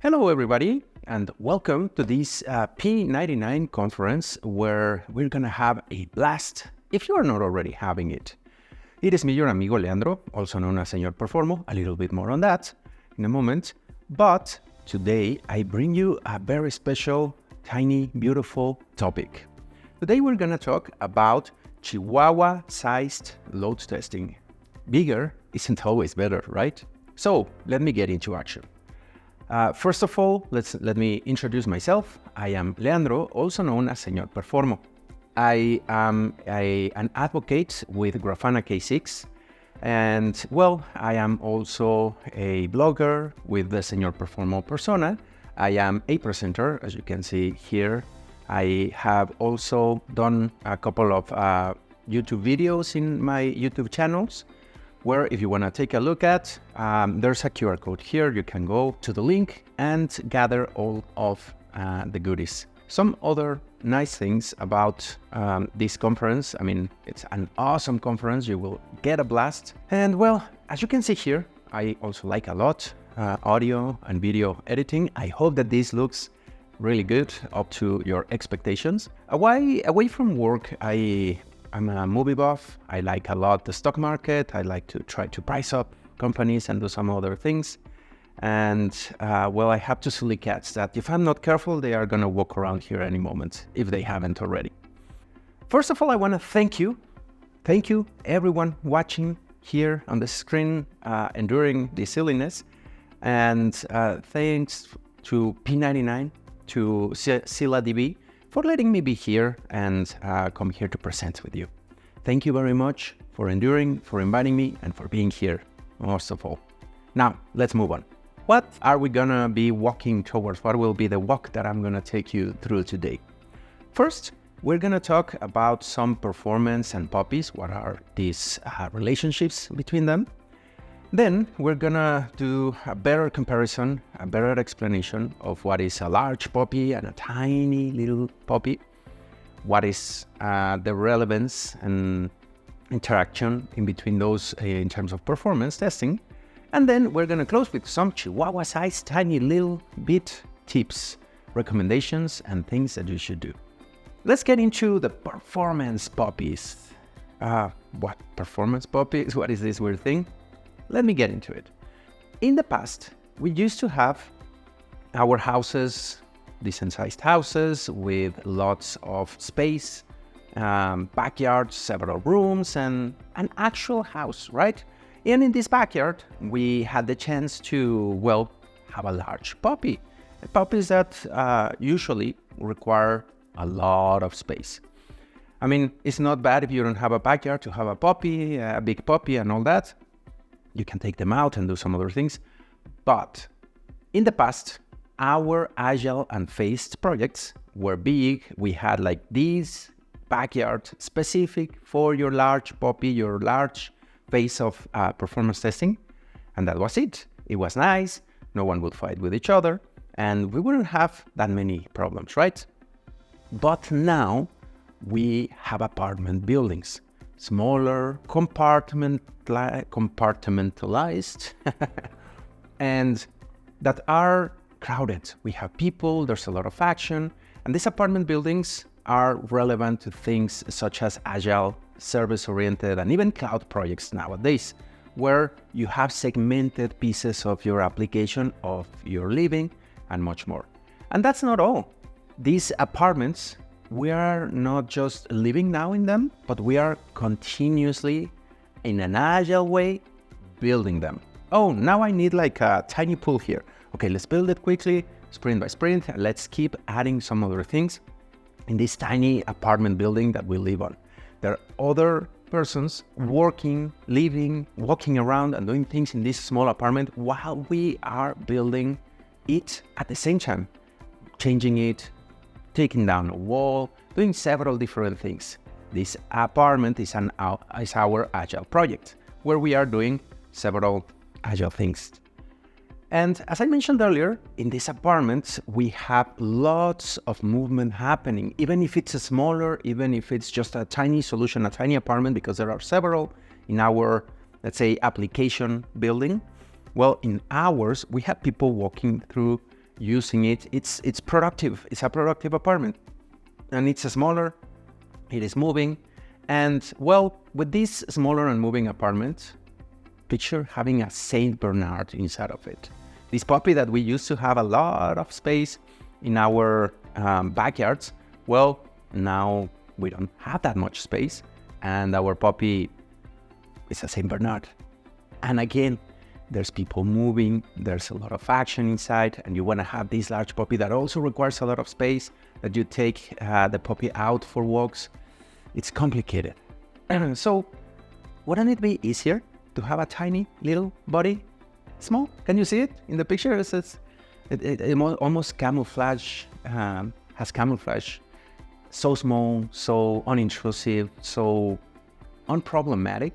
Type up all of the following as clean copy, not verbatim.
Hello, everybody, and welcome to this P99 conference where we're going to have a blast if you are not already having it. It is me, your amigo Leandro, also known as Señor Performo, a little bit more on that in a moment. But today I bring you a very special, tiny, beautiful topic. Today we're going to talk about Chihuahua-sized load testing. Bigger isn't always better, right? So let me get into action. First of all, let me introduce myself. I am Leandro, also known as Señor Performo. I am an advocate with Grafana K6, and well, I am also a blogger with the Señor Performo persona. I am a presenter, as you can see here. I have also done a couple of YouTube videos in my YouTube channels, where if you want to take a look at, there's a QR code here. You can go to the link and gather all of the goodies. Some other nice things about this conference. I mean, it's an awesome conference. You will get a blast. And well, as you can see here, I also like a lot audio and video editing. I hope that this looks really good, up to your expectations. Away from work, I'm a movie buff. I like a lot the stock market. I like to try to price up companies and do some other things. And well, I have two silly cats that if I'm not careful, they are gonna walk around here any moment if they haven't already. First of all, I wanna thank you. Thank you everyone watching here on the screen, enduring the silliness. And thanks to P99, to SILA-DB, for letting me be here and come here to present with you. Thank you very much for enduring, for inviting me, and for being here, most of all. Now, let's move on. What are we gonna be walking towards? What will be the walk that I'm gonna take you through today? First, we're gonna talk about some performance and puppies. What are these relationships between them? Then we're gonna do a better comparison, a better explanation of what is a large puppy and a tiny little puppy. What is the relevance and interaction in between those in terms of performance testing. And then we're gonna close with some Chihuahua-sized tiny little bit tips, recommendations, and things that you should do. Let's get into the performance puppies. What performance puppies? What is this weird thing? Let me get into it. In the past, we used to have our houses, decent-sized houses with lots of space, backyards, several rooms, and an actual house, right? And in this backyard, we had the chance to, well, have a large puppy. Puppies that usually require a lot of space. I mean, it's not bad if you don't have a backyard to have a puppy, a big puppy and all that. You can take them out and do some other things. But in the past, our agile and phased projects were big. We had like these backyard specific for your large puppy, your large phase of performance testing. And that was it. It was nice. No one would fight with each other. And we wouldn't have that many problems, right? But now we have apartment buildings. Smaller, compartmentalized, and that are crowded. We have people, there's a lot of action, and these apartment buildings are relevant to things such as agile, service-oriented, and even cloud projects nowadays, where you have segmented pieces of your application, of your living, and much more. And that's not all. These apartments, we are not just living now in them, but we are continuously, in an agile way, building them. Oh, now I need like a tiny pool here. Okay, let's build it quickly, sprint by sprint, and let's keep adding some other things in this tiny apartment building that we live on. There are other persons working, living, walking around and doing things in this small apartment while we are building it at the same time, changing it, taking down a wall, doing several different things. This apartment is our agile project, where we are doing several agile things. And as I mentioned earlier, in these apartments, we have lots of movement happening, even if it's a smaller, even if it's just a tiny solution, a tiny apartment, because there are several in our, let's say, application building. Well, in ours, we have people walking through using it. It's productive. It's a productive apartment, and it's smaller. It is moving, and well, with this smaller and moving apartment, picture having a Saint Bernard inside of it. This puppy that we used to have a lot of space in our backyards. Well, now we don't have that much space, and our puppy is a Saint Bernard. And again, there's people moving, there's a lot of action inside, and you want to have this large puppy that also requires a lot of space, that you take the puppy out for walks. It's complicated. So wouldn't it be easier to have a tiny little body? Small? Can you see it in the picture? It almost camouflage, has camouflage. So small, so unintrusive, so unproblematic.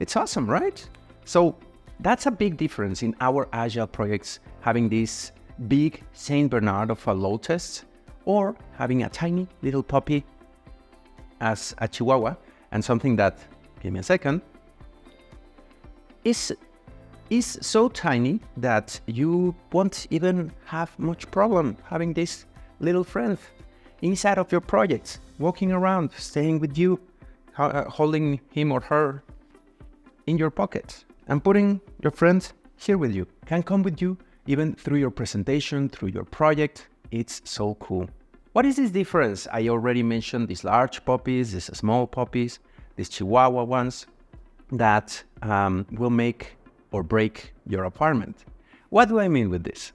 It's awesome, right? So that's a big difference in our agile projects, having this big Saint Bernard of a load test, or having a tiny little puppy as a Chihuahua, and something that, give me a second, is so tiny that you won't even have much problem having this little friend inside of your projects, walking around, staying with you, holding him or her in your pocket, and putting your friend here with you. Can come with you even through your presentation, through your project. It's so cool. What is this difference? I already mentioned these large puppies, these small puppies, these Chihuahua ones that will make or break your apartment. What do I mean with this?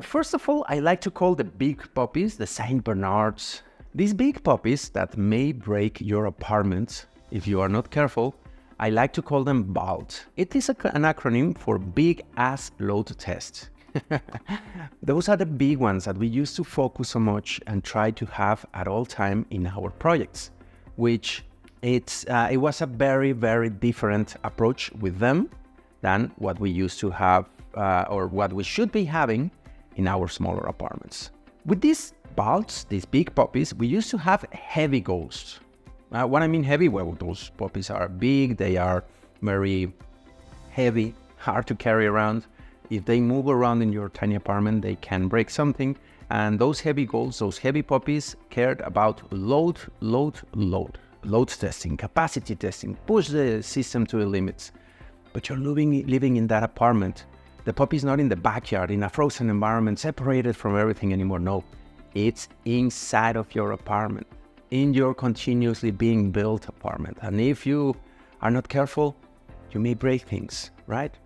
First of all, I like to call the big puppies, the Saint Bernards, these big puppies that may break your apartment if you are not careful. I like to call them BALT. It is an acronym for Big Ass Load Test. Those are the big ones that we used to focus so much and try to have at all time in our projects, which it was a very, very different approach with them than what we used to have or what we should be having in our smaller apartments. With these BALTs, these big puppies, we used to have heavy goals. What I mean heavy, well, those puppies are big, they are very heavy, hard to carry around. If they move around in your tiny apartment, they can break something. And those heavy goals, those heavy puppies cared about load testing, capacity testing, push the system to the limits. But you're living in that apartment. The puppy's not in the backyard, in a frozen environment, separated from everything anymore. No, it's inside of your apartment, in your continuously being built apartment. And if you are not careful, you may break things, right?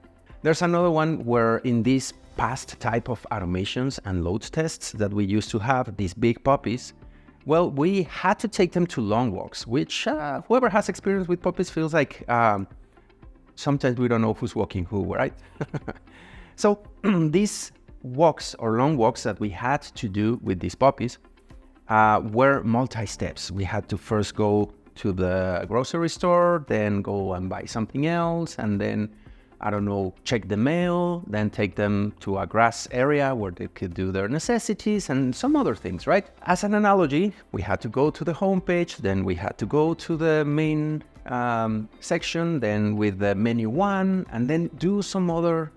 There's another one where in these past type of automations and load tests that we used to have, these big puppies, well, we had to take them to long walks, which whoever has experience with puppies feels like sometimes we don't know who's walking who, right? So these walks or long walks that we had to do with these puppies were multi-steps. We had to first go to the grocery store, then go and buy something else, and then, I don't know, check the mail, then take them to a grass area where they could do their necessities and some other things, right? As an analogy, we had to go to the homepage, then we had to go to the main section, then with the menu one, and then do some other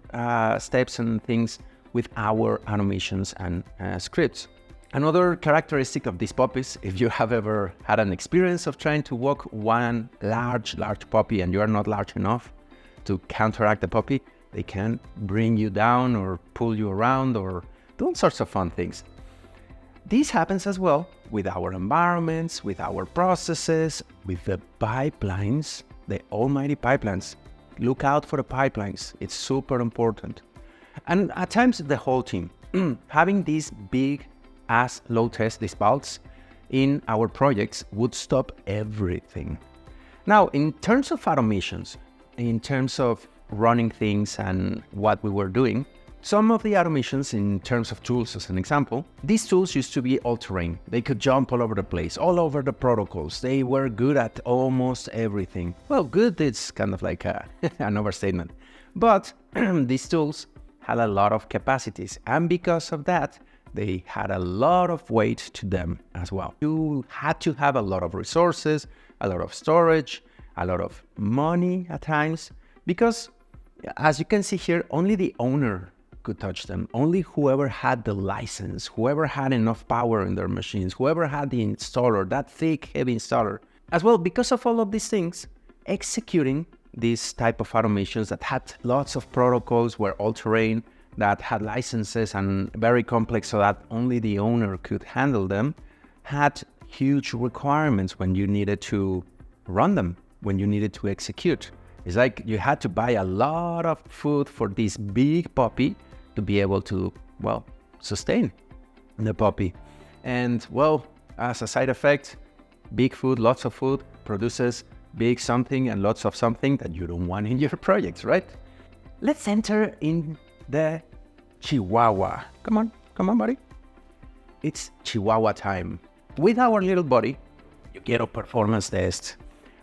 steps and things with our automations and scripts. Another characteristic of these puppies, if you have ever had an experience of trying to walk one large puppy and you are not large enough to counteract the puppy, they can bring you down or pull you around or do all sorts of fun things. This happens as well with our environments, with our processes, with the pipelines, the almighty pipelines. Look out for the pipelines. It's super important. And at times the whole team, having these big ass load tests, these BALTs in our projects would stop everything. Now, in terms of automations, in terms of running things and what we were doing, some of the automations in terms of tools, as an example, these tools used to be all-terrain. They could jump all over the place, all over the protocols. They were good at almost everything. Well, good is kind of like an overstatement. But these tools had a lot of capacities, and because of that, they had a lot of weight to them as well. You had to have a lot of resources, a lot of storage, a lot of money at times, because as you can see here, only the owner could touch them. Only whoever had the license, whoever had enough power in their machines, whoever had the installer, that thick, heavy installer. As well, because of all of these things, executing these type of automations that had lots of protocols, were all-terrain, that had licenses and very complex so that only the owner could handle them, had huge requirements when you needed to run them, when you needed to execute. It's like you had to buy a lot of food for this big puppy to be able to, well, sustain the puppy. And well, as a side effect, big food, lots of food produces big something and lots of something that you don't want in your projects, right? Let's enter in the Chihuahua. Come on, buddy. It's Chihuahua time. With our little buddy, you get a performance test.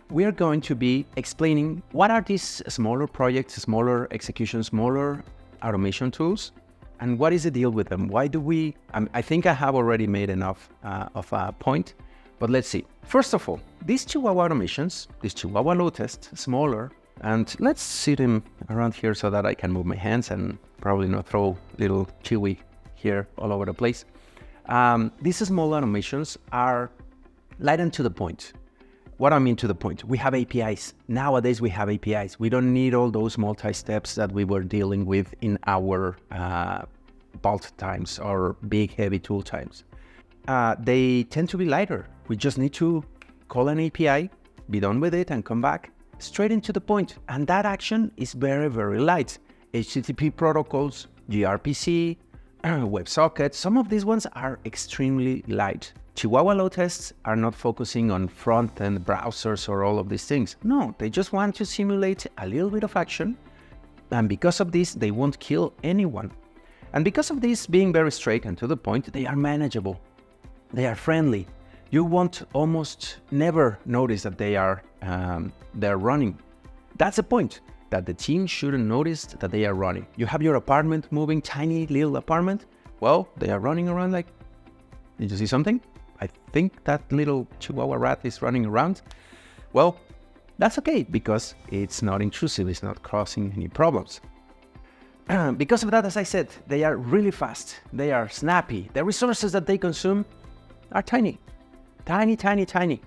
We are going to be explaining what are these smaller projects, smaller executions, smaller automation tools, and what is the deal with them? Why do we, I think I have already made enough of a point, but let's see. First of all, these Chihuahua automations, this Chihuahua load test, smaller, and let's sit him around here so that I can move my hands and probably not throw little Chewy here all over the place. These small automations are light and to the point. What I mean to the point, we have APIs. Nowadays we have APIs. We don't need all those multi-steps that we were dealing with in our bulk times or big heavy tool times. They tend to be lighter. We just need to call an API, be done with it and come back straight into the point. And that action is very, very light. HTTP protocols, gRPC, WebSockets, some of these ones are extremely light. Chihuahua load tests are not focusing on front-end browsers or all of these things. No, they just want to simulate a little bit of action. And because of this, they won't kill anyone. And because of this being very straight and to the point, they are manageable. They are friendly. You won't almost never notice that they're running. That's the point, that the team shouldn't notice that they are running. You have your apartment moving, tiny little apartment. Well, they are running around like, did you see something? I think that little Chihuahua rat is running around. Well, that's okay because it's not intrusive, it's not causing any problems. Because of that, as I said, they are really fast, they are snappy. The resources that they consume are tiny, tiny, tiny, tiny.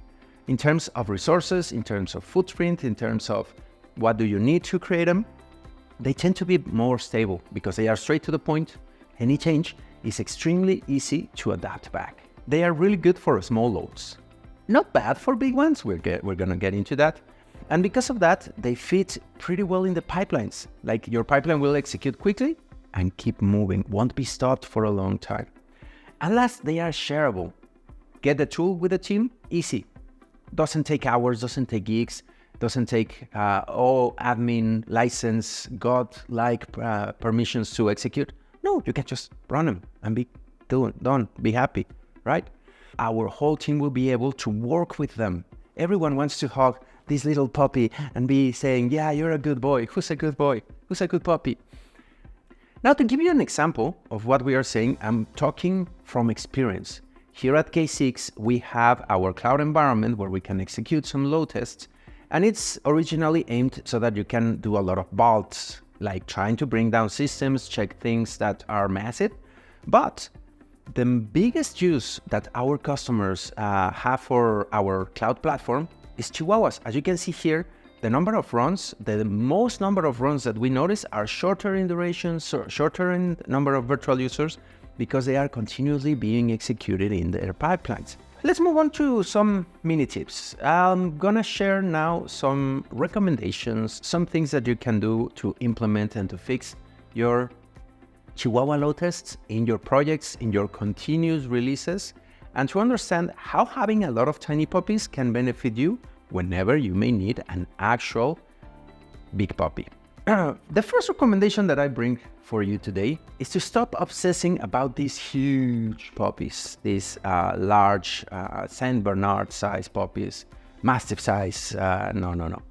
In terms of resources, in terms of footprint, in terms of what do you need to create them, they tend to be more stable because they are straight to the point. Any change is extremely easy to adapt back. They are really good for small loads. Not bad for big ones, we're gonna get into that. And because of that, they fit pretty well in the pipelines. Like your pipeline will execute quickly and keep moving, won't be stopped for a long time. And last, they are shareable. Get the tool with the team, easy. Doesn't take hours, doesn't take gigs, doesn't take all admin, license, God-like permissions to execute. No, you can just run them and be done, be happy, right? Our whole team will be able to work with them. Everyone wants to hug this little puppy and be saying, yeah, you're a good boy. Who's a good boy? Who's a good puppy? Now, to give you an example of what we are saying, I'm talking from experience. Here at K6, we have our cloud environment where we can execute some load tests, and it's originally aimed so that you can do a lot of vaults, like trying to bring down systems, check things that are massive. But the biggest use that our customers have for our cloud platform is Chihuahuas. As you can see here, the number of runs, the most number of runs that we notice are shorter in duration, shorter in number of virtual users, because they are continuously being executed in their pipelines. Let's move on to some mini tips. I'm gonna share now some recommendations, some things that you can do to implement and to fix your Chihuahua load tests in your projects, in your continuous releases, and to understand how having a lot of tiny puppies can benefit you whenever you may need an actual big puppy. The first recommendation that I bring for you today is to stop obsessing about these huge puppies, these large Saint Bernard size puppies, mastiff size. No.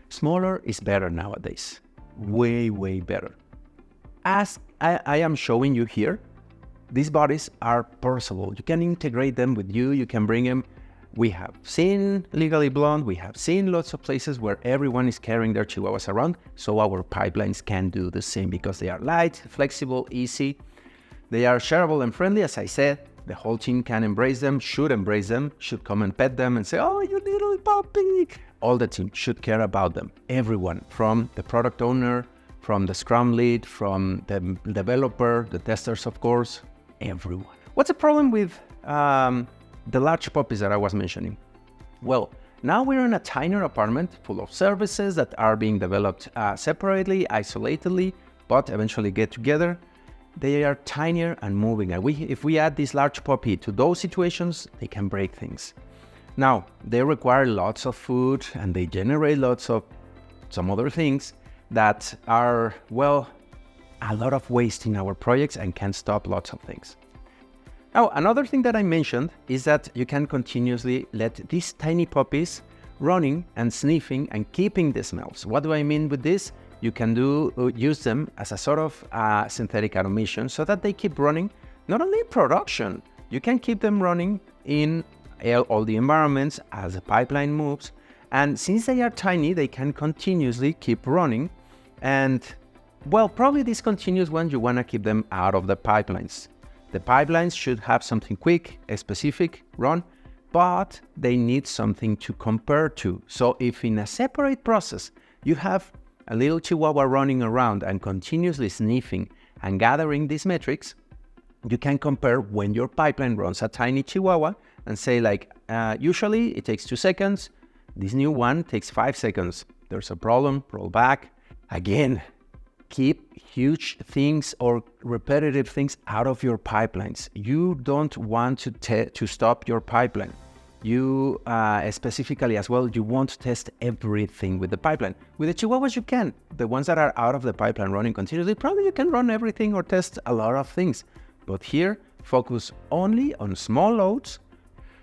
Smaller is better nowadays. Way, way better. As I am showing you here, these bodies are purseable. You can integrate them with you. You can bring them We have seen Legally Blonde, we have seen lots of places where everyone is carrying their Chihuahuas around, so our pipelines can do the same because they are light, flexible, easy. They are shareable and friendly, as I said. The whole team can embrace them, should come and pet them and say, oh, you little puppy. All the team should care about them. Everyone, from the product owner, from the Scrum lead, from the developer, the testers, of course, everyone. What's the problem with the large puppies that I was mentioning? Well, now we're in a tinier apartment full of services that are being developed separately, isolatedly, but eventually get together. They are tinier and moving. And if we add this large puppy to those situations, they can break things. Now, they require lots of food and they generate lots of some other things that are, well, a lot of waste in our projects and can stop lots of things. Now, another thing that I mentioned is that you can continuously let these tiny puppies running and sniffing and keeping the smells. What do I mean with this? You can use them as a sort of synthetic automation so that they keep running, not only in production, you can keep them running in all the environments as the pipeline moves. And since they are tiny, they can continuously keep running. And well, probably this continues when you want to keep them out of the pipelines. The pipelines should have something quick, a specific run, but they need something to compare to. So if in a separate process, you have a little Chihuahua running around and continuously sniffing and gathering these metrics, you can compare when your pipeline runs a tiny Chihuahua and say like, usually it takes 2 seconds. This new one takes 5 seconds. There's a problem, roll back. Again, keep huge things or repetitive things out of your pipelines. You don't want to stop your pipeline. You specifically as well, you won't test everything with the pipeline. With the Chihuahuas you can. The ones that are out of the pipeline running continuously, probably you can run everything or test a lot of things. But here, focus only on small loads.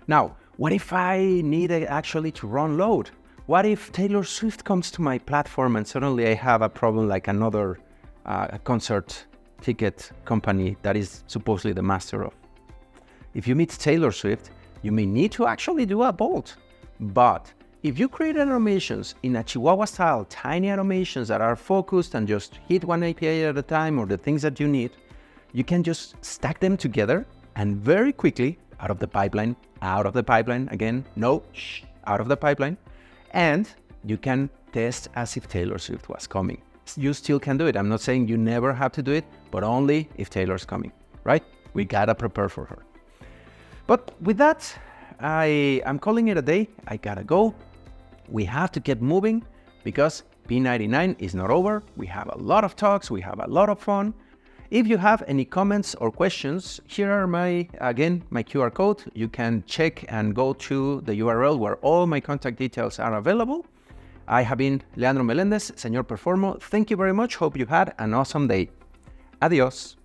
Now, what if I need actually to run load? What if Taylor Swift comes to my platform and suddenly I have a problem like another concert ticket company that is supposedly the master of? If you meet Taylor Swift, you may need to actually do a bolt. But if you create automations in a Chihuahua style, tiny automations that are focused and just hit one API at a time or the things that you need, you can just stack them together and very quickly out of the pipeline, again, no, out of the pipeline, and you can test as if Taylor Swift was coming. You still can do it. I'm not saying you never have to do it, but only if Taylor's coming, right? We gotta prepare for her. But with that, I'm calling it a day. I gotta go. We have to get moving because P99 is not over. We have a lot of talks. We have a lot of fun. If you have any comments or questions, here are my QR code. You can check and go to the URL where all my contact details are available. I have been Leandro Melendez, Señor Performo. Thank you very much. Hope you had an awesome day. Adios.